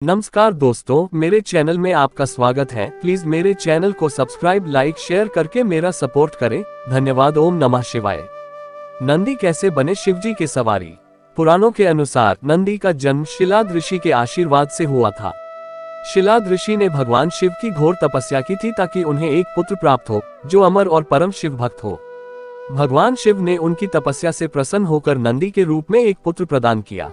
नमस्कार दोस्तों, मेरे चैनल में आपका स्वागत है। प्लीज मेरे चैनल को सब्सक्राइब, लाइक, शेयर करके मेरा सपोर्ट करें। धन्यवाद। ओम नमः शिवाय। नंदी कैसे बने शिवजी के सवारी। पुराणों के अनुसार नंदी का जन्म शिलाद ऋषि के आशीर्वाद से हुआ था। शिलाद ऋषि ने भगवान शिव की घोर तपस्या की थी ताकि उन्हें एक पुत्र प्राप्त हो जो अमर और परम शिव भक्त हो। भगवान शिव ने उनकी तपस्या से प्रसन्न होकर नंदी के रूप में एक पुत्र प्रदान किया।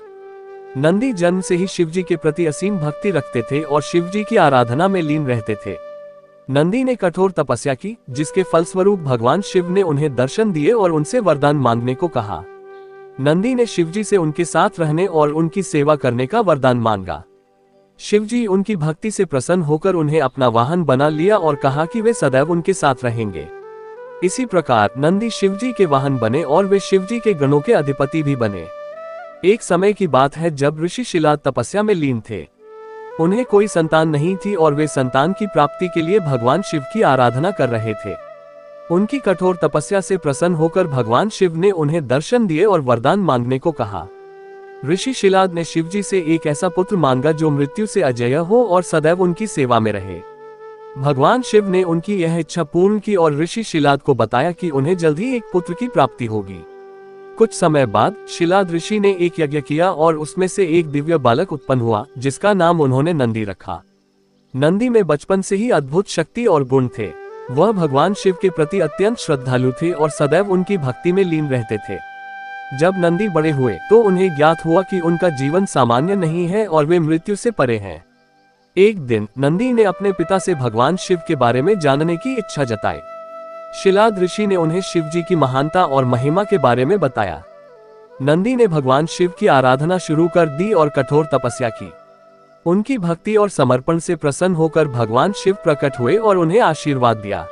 नंदी जन्म से ही शिवजी के प्रति असीम भक्ति रखते थे और शिवजी की आराधना में लीन रहते थे। नंदी ने कठोर तपस्या की, जिसके फलस्वरूप भगवान शिव ने उन्हें दर्शन दिए और उनसे वरदान मांगने को कहा। नंदी ने शिवजी से उनके साथ रहने और उनकी सेवा करने का वरदान मांगा। शिवजी उनकी भक्ति से प्रसन्न होकर उन्हें अपना वाहन बना लिया और कहा कि वे सदैव उनके साथ रहेंगे। इसी प्रकार नंदी शिवजी के वाहन बने और वे शिवजी के गणों के अधिपति भी बने। एक समय की बात है जब ऋषि शिलाद तपस्या में लीन थे। उन्हें कोई संतान नहीं थी और वे संतान की प्राप्ति के लिए भगवान शिव की आराधना कर रहे थे। उनकी कठोर तपस्या से प्रसन्न होकर भगवान शिव ने उन्हें दर्शन दिए और वरदान मांगने को कहा। ऋषि शिलाद ने शिवजी से एक ऐसा पुत्र मांगा जो मृत्यु से अजेय हो और सदैव उनकी सेवा में रहे। भगवान शिव ने उनकी यह इच्छा पूर्ण की और ऋषि शिलाद को बताया कि उन्हें जल्द ही एक पुत्र की प्राप्ति होगी। कुछ समय बाद शिलाद ऋषि ने एक यज्ञ किया और उसमें से एक दिव्य बालक उत्पन्न हुआ, जिसका नाम उन्होंने नंदी रखा। नंदी में बचपन से ही अद्भुत शक्ति और गुण थे। वह भगवान शिव के प्रति अत्यंत श्रद्धालु थे और सदैव उनकी भक्ति में लीन रहते थे। जब नंदी बड़े हुए तो उन्हें ज्ञात हुआ कि उनका जीवन सामान्य नहीं है और वे मृत्यु से परे हैं। एक दिन नंदी ने अपने पिता से भगवान शिव के बारे में जानने की इच्छा जताई। शिलाद ऋषि ने उन्हें शिवजी की महानता और महिमा के बारे में बताया। नंदी ने भगवान शिव की आराधना शुरू कर दी और कठोर तपस्या की। उनकी भक्ति और समर्पण से प्रसन्न होकर भगवान शिव प्रकट हुए और उन्हें आशीर्वाद दिया।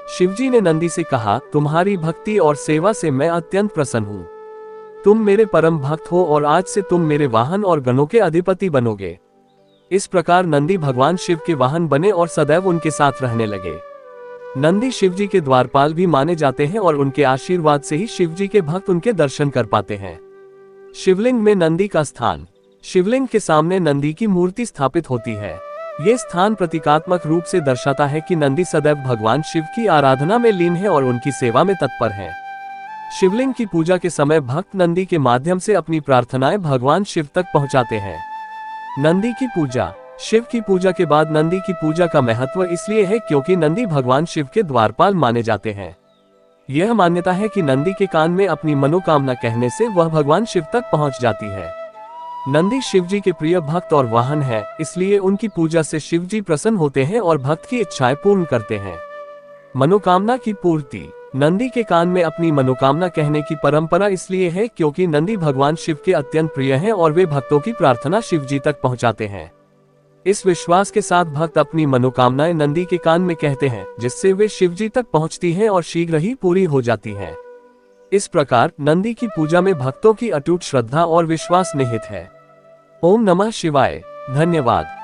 शिवजी ने नंदी से कहा, तुम्हारी भक्ति और सेवा से मैं अत्यंत प्रसन्न हूँ। तुम मेरे परम भक्त हो और आज से तुम मेरे वाहन और गणों के अधिपति बनोगे। इस प्रकार नंदी भगवान शिव के वाहन बने और सदैव उनके साथ रहने लगे। नंदी शिवजी के द्वारपाल भी माने जाते हैं और उनके आशीर्वाद से ही शिवजी के भक्त उनके दर्शन कर पाते हैं। शिवलिंग में नंदी का स्थान। शिवलिंग के सामने नंदी की मूर्ति स्थापित होती है। ये स्थान प्रतीकात्मक रूप से दर्शाता है कि नंदी सदैव भगवान शिव की आराधना में लीन है और उनकी सेवा में तत्पर है। शिवलिंग की पूजा के समय भक्त नंदी के माध्यम से अपनी प्रार्थनाएं भगवान शिव तक पहुंचाते हैं। नंदी की पूजा। शिव की पूजा के बाद नंदी की पूजा का महत्व इसलिए है क्योंकि नंदी भगवान शिव के द्वारपाल माने जाते हैं। यह मान्यता है कि नंदी के कान में अपनी मनोकामना कहने से वह भगवान शिव तक पहुंच जाती है। नंदी शिवजी के प्रिय भक्त और वाहन है, इसलिए उनकी पूजा से शिवजी प्रसन्न होते हैं और भक्त की इच्छाएं पूर्ण करते हैं। मनोकामना की पूर्ति। नंदी के कान में अपनी मनोकामना कहने की परंपरा इसलिए है क्योंकि नंदी भगवान शिव के अत्यंत प्रिय हैं और वे भक्तों की प्रार्थना शिवजी तक पहुंचाते हैं। इस विश्वास के साथ भक्त अपनी मनोकामनाएं नंदी के कान में कहते हैं, जिससे वे शिवजी तक पहुंचती हैं और शीघ्र ही पूरी हो जाती हैं। इस प्रकार नंदी की पूजा में भक्तों की अटूट श्रद्धा और विश्वास निहित है। ओम नमः शिवाय। धन्यवाद।